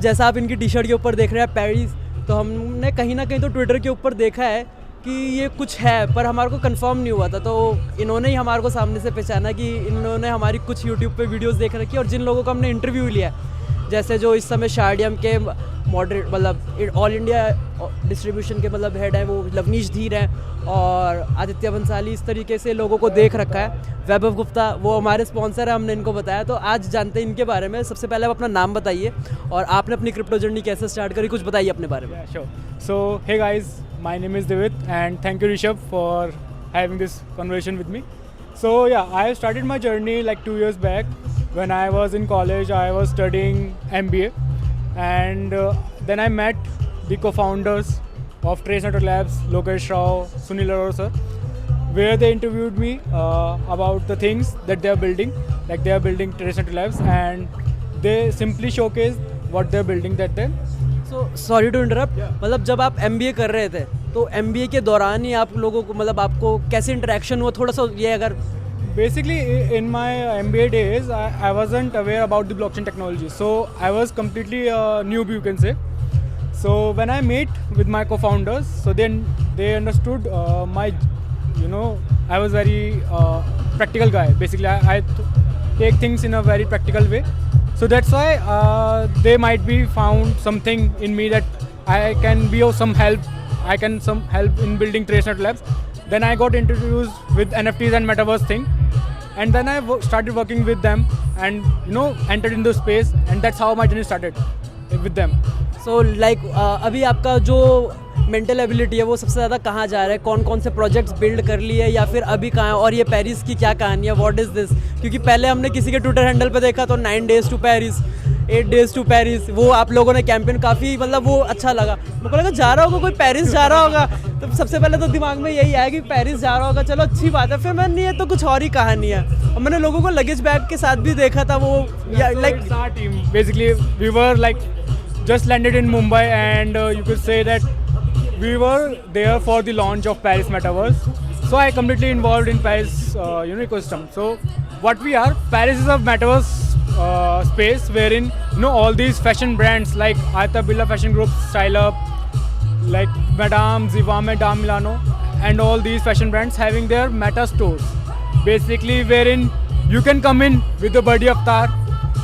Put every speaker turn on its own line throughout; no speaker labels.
जैसा आप इनकी टी शर्ट के ऊपर देख रहे हैं पेरिस, तो हमने कहीं ना कहीं तो ट्विटर के ऊपर देखा है कि ये कुछ है, पर हमारे को कंफर्म नहीं हुआ था। तो इन्होंने ही हमारे को सामने से पहचाना कि इन्होंने हमारी कुछ यूट्यूब पे वीडियोस देख रखी और जिन लोगों का हमने इंटरव्यू लिया है, जैसे जो इस समय शार्डियम के मॉडरेट मतलब ऑल इंडिया डिस्ट्रीब्यूशन के मतलब हेड है वो लवनीश धीर हैं, और आदित्य बंसाली, इस तरीके से लोगों को देख रखा है। वैभव गुप्ता वो हमारे स्पॉन्सर है, हमने इनको बताया। तो आज जानते हैं इनके बारे में। सबसे पहले आप अपना नाम बताइए और आपने अपनी क्रिप्टो जर्नी कैसे स्टार्ट करी, कुछ बताइए अपने बारे में।
Yeah, sure. So, hey guys, my name is Divit, and thank you Rishabh for having this conversation with me. So yeah, I started my journey like 2 years back. When I was in college, I was studying MBA, and then I met the co-founders of Trace Network Labs, Lokesh Rao, Sunil Arora sir, where they interviewed me about the things that they are building, like they are building Trace Network Labs, and they simply showcased what they are building that day.
So sorry to interrupt, मतलब जब आप MBA कर रहे थे तो MBA के दौरान ही आप लोगों को मतलब आपको कैसे इंटरेक्शन हुआ, थोड़ा सा ये अगर।
Basically, in my MBA days, I wasn't aware about the blockchain technology. So I was completely a newbie, you can say. So when I met with my co-founders, so then they understood I was very practical guy. Basically, I take things in a very practical way. So that's why they might be found something in me that I can be of some help. I can some help in building Trace Network Labs. Then I got introduced with NFTs and metaverse thing, and then I started working with them, and entered into space, and that's how my journey started with them.
So like अभी आपका जो mental ability है वो सबसे ज़्यादा कहाँ जा रहा है, कौन कौन से प्रोजेक्ट्स बिल्ड कर लिए या फिर अभी कहाँ है, और ये पेरिस की क्या कहानी है, व्हाट इज़ दिस? क्योंकि पहले हमने किसी के ट्विटर हैंडल पे देखा तो 9 days to Paris, 8 days to Paris, वो आप लोगों ने कैंपेन काफ़ी मतलब वो अच्छा लगा। मेरे को लगा जा रहा होगा कोई पेरिस जा रहा होगा, तो सबसे पहले तो दिमाग में यही आया कि पेरिस जा रहा होगा, चलो अच्छी बात है। फिर मैंने ये तो कुछ और ही कहानी है, और मैंने लोगों को लगेज बैग के साथ भी देखा था वो like.
It's our team. Basically, we were like just landed in Mumbai, and you could say that we were there for the launch of Paris Metaverse. So I completely involved in Paris ecosystem. So what we are, Paris is a metaverse space wherein all these fashion brands like Ayata Birla Fashion Group, Style Up, like Madame, Zivame, Dame Milano, and all these fashion brands having their meta stores. Basically, wherein you can come in with the buddy avatar,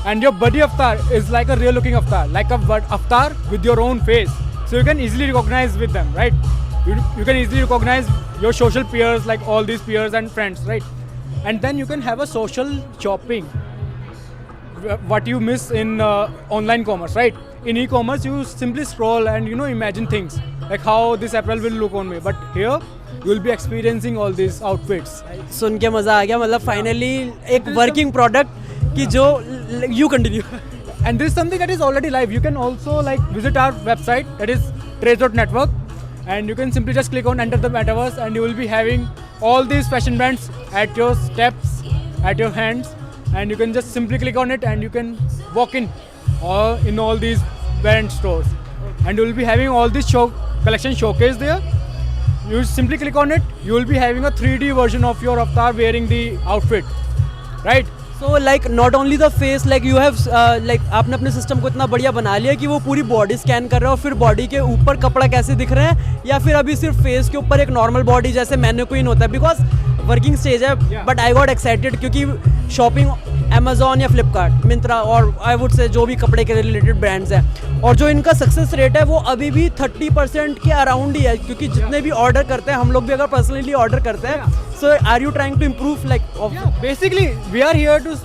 and your buddy avatar is like a real looking avatar, like a avatar with your own face. So you can easily recognize with them, right? You can easily recognize your social peers, like all these peers and friends, right? And then you can have a social shopping, what you miss in online commerce, right? In e-commerce, you simply scroll and imagine things like how this apparel will look on me. But here, you will be experiencing all these outfits.
सुन के मज़ा आ गया, मतलब finally एक working product की जो you continue.
And this is something that is already live. You can also visit our website, that is trace.network, and you can simply just click on enter the metaverse, and you will be having all these fashion brands at your steps, at your hands, and you can just simply click on it and you can walk in all these brand stores, and you will be having all this collection showcase there. You simply click on it, you will be having a 3D version of your avatar wearing the outfit, right?
So like not only the face, like you have like आपने अपने system को इतना बढ़िया बना लिया कि वो पूरी बॉडी स्कैन कर रहा है, और फिर बॉडी के ऊपर कपड़ा कैसे दिख रहे हैं, या फिर अभी सिर्फ फेस के ऊपर एक नॉर्मल बॉडी जैसे मैनिक्विन होता है, बिकॉज वर्किंग स्टेज है। बट आई गॉट एक्साइटेड क्योंकि शॉपिंग अमेजोन या फ्लिपकार्ट, मिंत्रा और आई वुड से जो भी कपड़े के रिलेटेड ब्रांड्स हैं, और जो इनका सक्सेस रेट है वो अभी भी 30% के अराउंड ही है, क्योंकि जितने भी ऑर्डर करते हैं हम लोग भी अगर पर्सनली ऑर्डर करते हैं, so are you trying to improve like?
Basically, we are here to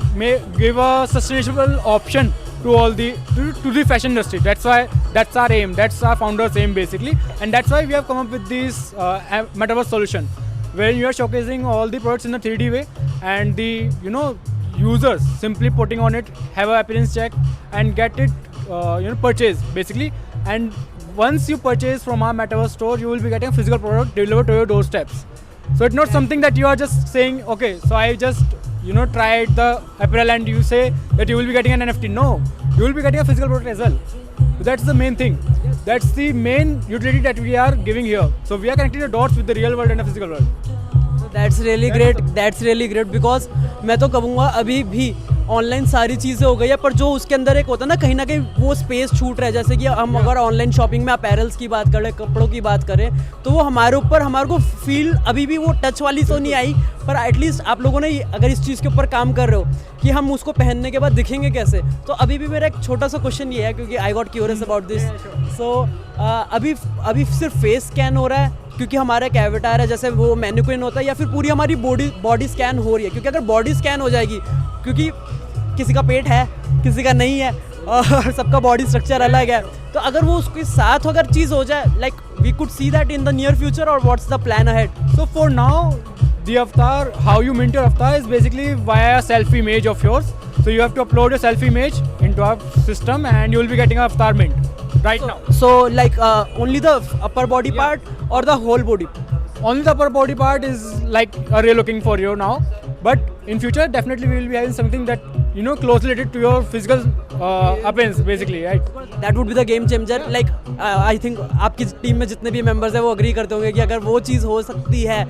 give a sustainable option to all to the fashion industry. That's our aim. That's our founder's aim basically, and that's why we have come up with this metaverse solution, where you are showcasing all the products in a 3D way, and the users simply putting on it, have a appearance check, and get it purchase basically. And once you purchase from our metaverse store, you will be getting a physical product delivered to your doorsteps. So it's not something that you are just saying, okay, so I just tried the apparel and you say that you will be getting an NFT. No, you will be getting a physical product as well. So that's the main thing. That's the main utility that we are giving here. So we are connecting the dots with the real world and the physical world.
That's really great because मैं तो कहूँगा अभी भी online सारी चीज़ें हो गई है, पर जो उसके अंदर एक होता है ना कहीं वो स्पेस छूट रहा है। जैसे कि हम अगर ऑनलाइन शॉपिंग में अपैरल्स की बात करें, कपड़ों की बात करें, तो वो हमारे ऊपर हमारे को फील अभी भी वो टच वाली तो नहीं आई, पर एटलीस्ट आप लोगों ने अगर इस चीज़ के ऊपर काम कर रहे हो कि हम उसको पहनने के बाद दिखेंगे कैसे, तो अभी भी मेरा एक छोटा सा क्वेश्चन ये है, क्योंकि I got curious about this. So अभी सिर्फ फेस स्कैन हो रहा है क्योंकि हमारा एक एवेटार है, जैसे वो मैनिक्विन होता है, या फिर पूरी हमारी बॉडी स्कैन हो रही है? क्योंकि अगर बॉडी स्कैन हो जाएगी, क्योंकि किसी का पेट है किसी का नहीं है और सबका बॉडी स्ट्रक्चर अलग है, तो अगर वो उसके साथ अगर चीज़ हो जाए, like we could see that in the near future, और what's the plan ahead?
So for now, the avatar, how you mint your avatar is basically via a selfie image of yours. So you have to upload your selfie image into our system, and you will be getting an avatar mint right now.
So like only the upper body part or the whole body?
Only the upper body part is like a real looking for you now, but in future definitely we will be having something that closely related to your physical appearance basically, right?
That would be the game changer. Like I think आपकी team में जितने भी members हैं वो agree करते होंगे कि अगर वो चीज़ हो सकती है,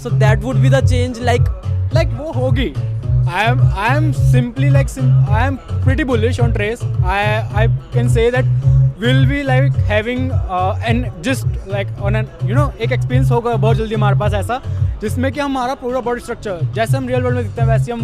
so that would be the change.
Like वो होगी. I am simply like I am pretty bullish on Trace. I can say that we'll be like having and just like on an एक एक्सपीरियंस होगा बहुत जल्दी हमारे पास ऐसा, जिसमें कि हमारा पूरा बॉडी स्ट्रक्चर जैसे हम रियल वर्ल्ड में दिखते हैं वैसे हम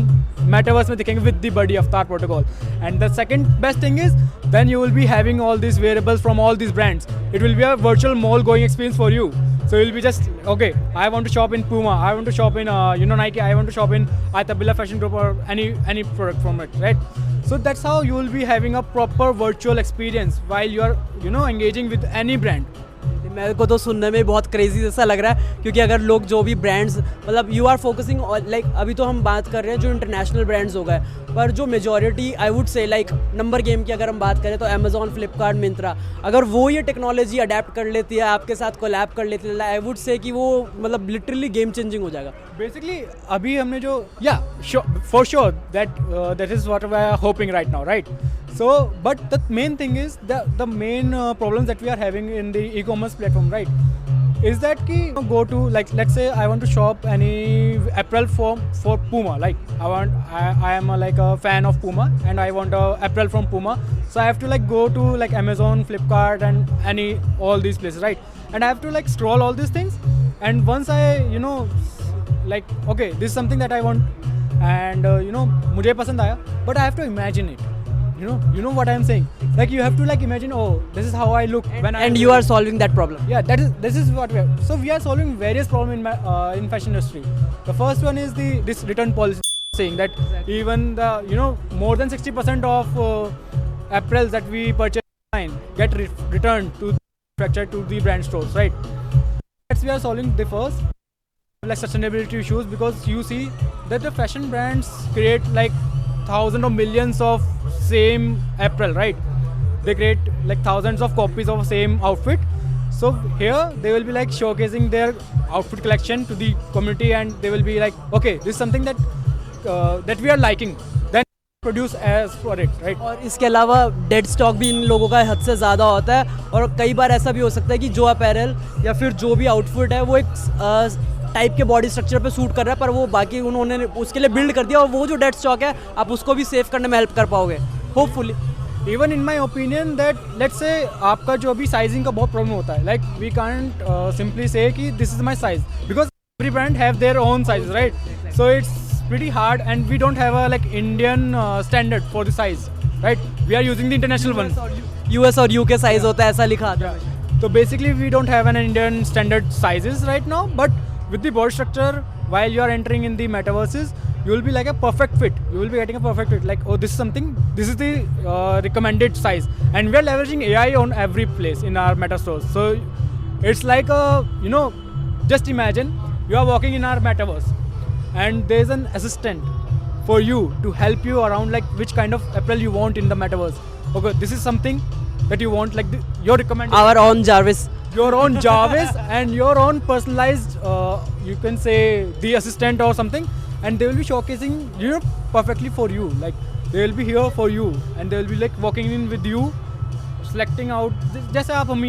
मेटावर्स में दिखेंगे with the body avatar protocol. And the second best thing is then you will be having all these wearables from all these brands. It will be a virtual mall going experience for you. So you'll be just, okay, I want to shop in Puma, I want to shop in Nike, I want to shop in Atabila Fashion Group or any product from it, right? So that's how you will be having a proper virtual experience while you are engaging with any brand.
मेरे को तो सुनने में बहुत crazy जैसा लग रहा है, क्योंकि अगर लोग जो भी ब्रांड्स, मतलब यू आर फोकसिंग लाइक अभी तो हम बात कर रहे हैं जो इंटरनेशनल ब्रांड्स हो गए, पर जो मेजॉरिटी आई वुड से लाइक नंबर गेम की अगर हम बात करें तो अमेजोन, फ्लिपकार्ट, मिंत्रा, अगर वो ये टेक्नोलॉजी अडेप्ट कर लेती है, आपके साथ कोलैब कर लेती है, आई वुड से कि वो मतलब लिटरली गेम चेंजिंग हो जाएगा.
Basically अभी हमने जो for sure that is what we are hoping right now, right? So but the main thing is the main problems that we are having in the e-commerce platform, right, is that ki go to, like, let's say I want to shop any apparel for Puma, like I am like a fan of Puma and I want a apparel from Puma, so I have to like go to like Amazon, Flipkart and all these places, right? And I have to like scroll all these things, and once I like, okay, this is something that I want, and मुझे पसंद आया, but I have to imagine it. You know what I am saying? Like you have to like imagine, oh, this is how I look when
and you are solving that problem.
Yeah, this is what we are. So we are solving various problems in fashion industry. The first one is this return policy, saying that even the more than 60% of apparel that we purchase online get returned to the manufacturer to the brand stores, right? That's we are solving the first like sustainability issues, because you see that the fashion brands create like thousands or millions of same apparel, right? They create like thousands of copies of same outfit. So here they will be like showcasing their outfit collection to the community, and they will be like, okay, this is something that we are liking, then produce as for it, right?
और इसके अलावा dead stock भी इन लोगों का हद से ज़्यादा होता है, और कई बार ऐसा भी हो सकता है कि जो अपैरल या फिर जो भी आउटफिट है वो एक टाइप के बॉडी स्ट्रक्चर पे सूट कर रहा है, पर वो बाकी उन्होंने उसके लिए बिल्ड कर दिया, और वो जो डेड स्टॉक है आप उसको भी सेव करने में हेल्प कर पाओगे hopefully.
Even in my opinion that let's say आपका जो अभी साइजिंग का बहुत प्रॉब्लम होता है, like we can't simply say कि this is my size, because every brand have their own sizes, right? So it's pretty hard, and we don't have a like Indian standard for the size, right? We are using the international one.
US और UK size होता है, ऐसा लिखा आता है.
So basically we don't have an Indian standard sizes right now, but with the body structure, while you are entering in the metaverses, you will be like a perfect fit. You will be getting a perfect fit. Like, oh, this is the recommended size, and we are leveraging AI on every place in our meta stores. So it's like just imagine you are walking in our metaverse, and there is an assistant for you to help you around, like which kind of apparel you want in the metaverse. Okay, this is something that you want, like your recommended.
Our own Jarvis.
Your own Jarvis and your own personalized, you can say the assistant or something, and they will be showcasing perfectly for you. Like they will be here for you, and they will be like walking in with you, selecting out. जैसे आप हम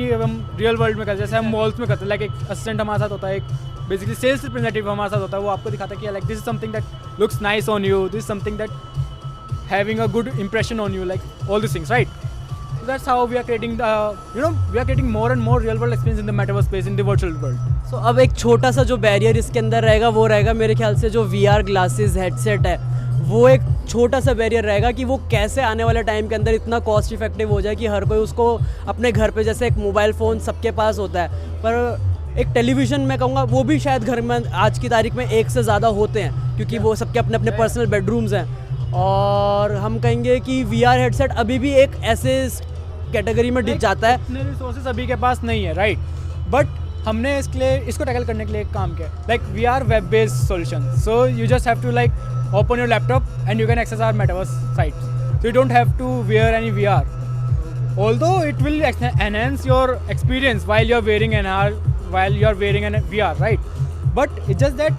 real world में करते हैं, जैसे हम malls में करते हैं, लाइक एक असिस्टेंट हमारे साथ होता है, एक बेसिकली सेल्स रिप्रेजेंटेटिव हमारे साथ होता है, वो आपको दिखाता है कि like this is something that looks nice on you, this is something that having a good impression on you, like all these things, right? So that's how we are creating the, we are getting more and more real world experience in the metaverse space, in the virtual world.
सो अब एक छोटा सा जो barrier इसके अंदर रहेगा वो रहेगा मेरे ख्याल से जो VR ग्लासेस हेडसेट है, वो एक छोटा सा बैरियर रहेगा कि वो कैसे आने वाले टाइम के अंदर इतना कॉस्ट इफेक्टिव हो जाए कि हर कोई उसको अपने घर पे, जैसे एक मोबाइल फ़ोन सबके पास होता है, पर एक टेलीविज़न मैं कहूँगा वो भी शायद घर में आज की तारीख में एक से ज़्यादा होते हैं, क्योंकि वो सबके अपने अपने पर्सनल बेडरूम्स हैं। और हम कहेंगे कि VR हेडसेट अभी भी एक ऐसे कैटेगरी में डिप जाता है।
इतने रिसोर्सेज अभी के पास नहीं है, राइट? बट हमने इसके लिए, इसको टैकल करने के लिए एक काम किया, like we are web based solution, so you just have to like open your laptop and you can access our metaverse sites, so you don't have to wear any VR, although it will enhance your experience while you're wearing an VR, right? But it's just that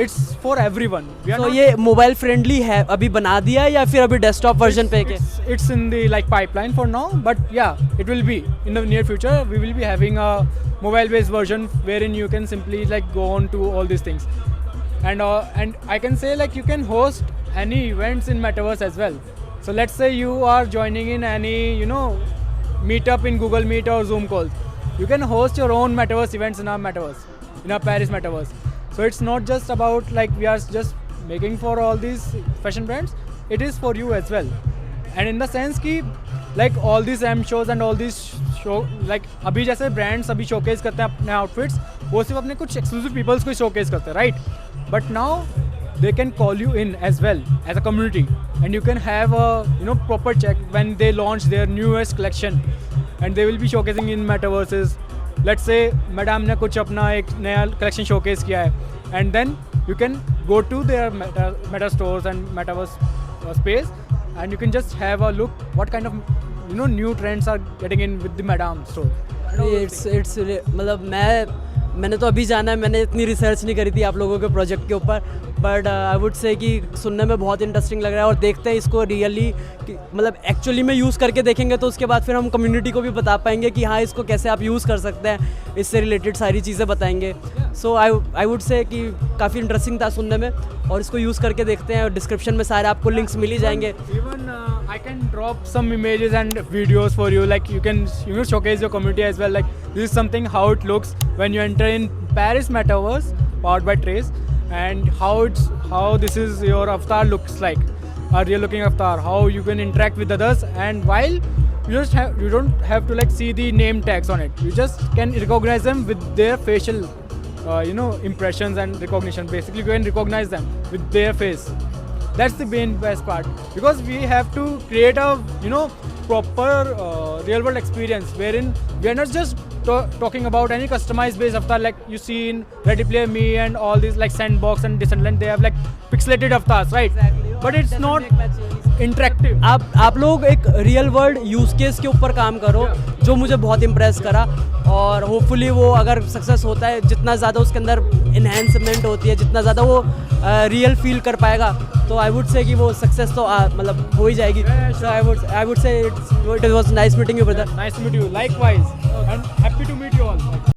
it's for everyone.
तो ये mobile friendly है, अभी बना दिया है या फिर अभी डेस्कटॉप वर्जन पे है?
It's in the like pipeline for now, but yeah, it will be in the near future. We will be having a mobile based version wherein you can simply like go on to all these things. And I can say like you can host any events in metaverse as well. So let's say you are joining in any meetup in Google Meet or Zoom calls. You can host your own metaverse events in our metaverse, in our Paris metaverse. So it's not just about like we are just making for all these fashion brands. It is for you as well. And in the sense कि like all these M shows and all these show like अभी जैसे brands अभी showcase करते हैं अपने outfits, वो सिर्फ अपने कुछ exclusive peoples को showcase करते हैं, right? But now they can call you in as well as a community, and you can have a proper check when they launch their newest collection, and they will be showcasing in metaverses. Let's say madam ने कुछ अपना एक नया collection showcase किया है, and then you can go to their meta stores and metaverse space, and you can just have a look what kind of new trends are getting in with the madam store.
It's मतलब मैंने तो अभी जाना है, मैंने इतनी research नहीं करी थी आप लोगों के प्रोजेक्ट के ऊपर, बट आई वुड से कि सुनने में बहुत इंटरेस्टिंग लग रहा है, और देखते हैं इसको रियली मतलब एक्चुअली में यूज़ करके देखेंगे, तो उसके बाद फिर हम कम्युनिटी को भी बता पाएंगे कि हाँ इसको कैसे आप यूज़ कर सकते हैं, इससे रिलेटेड सारी चीज़ें बताएंगे। सो आई वुड से कि काफ़ी इंटरेस्टिंग था सुनने में, और इसको यूज़ करके देखते हैं, और डिस्क्रिप्शन में सारे आपको लिंक्स मिल ही जाएंगे।
Even I can drop some images and videos for you, like you can showcase your community as well, like this is something how it looks when you enter in Paris metaverse powered by Trace, and how this is your avatar looks like, a real looking avatar, how you can interact with others, and while you don't have to like see the name tags on it, you just can recognize them with their facial impressions and recognition. Basically you can recognize them with their face. That's the main best part, because we have to create a proper real world experience wherein we are not just talking about any customized based avatar like you see in Ready Player Me and all these like Sandbox and Decentraland. They have like pixelated avatars, right?
Exactly.
But it's not interactive.
आप लोग एक real world use case के ऊपर काम करो, जो मुझे बहुत इम्प्रेस करा, और होपफुली वो अगर सक्सेस होता है, जितना ज़्यादा उसके अंदर इन्हेंसमेंट होती है, जितना ज़्यादा वो रियल फील कर पाएगा, तो आई वुड से कि वो सक्सेस तो मतलब हो ही जाएगी। So I would say it was nice meeting you brother.
Nice to meet you. Likewise. And happy to meet you all.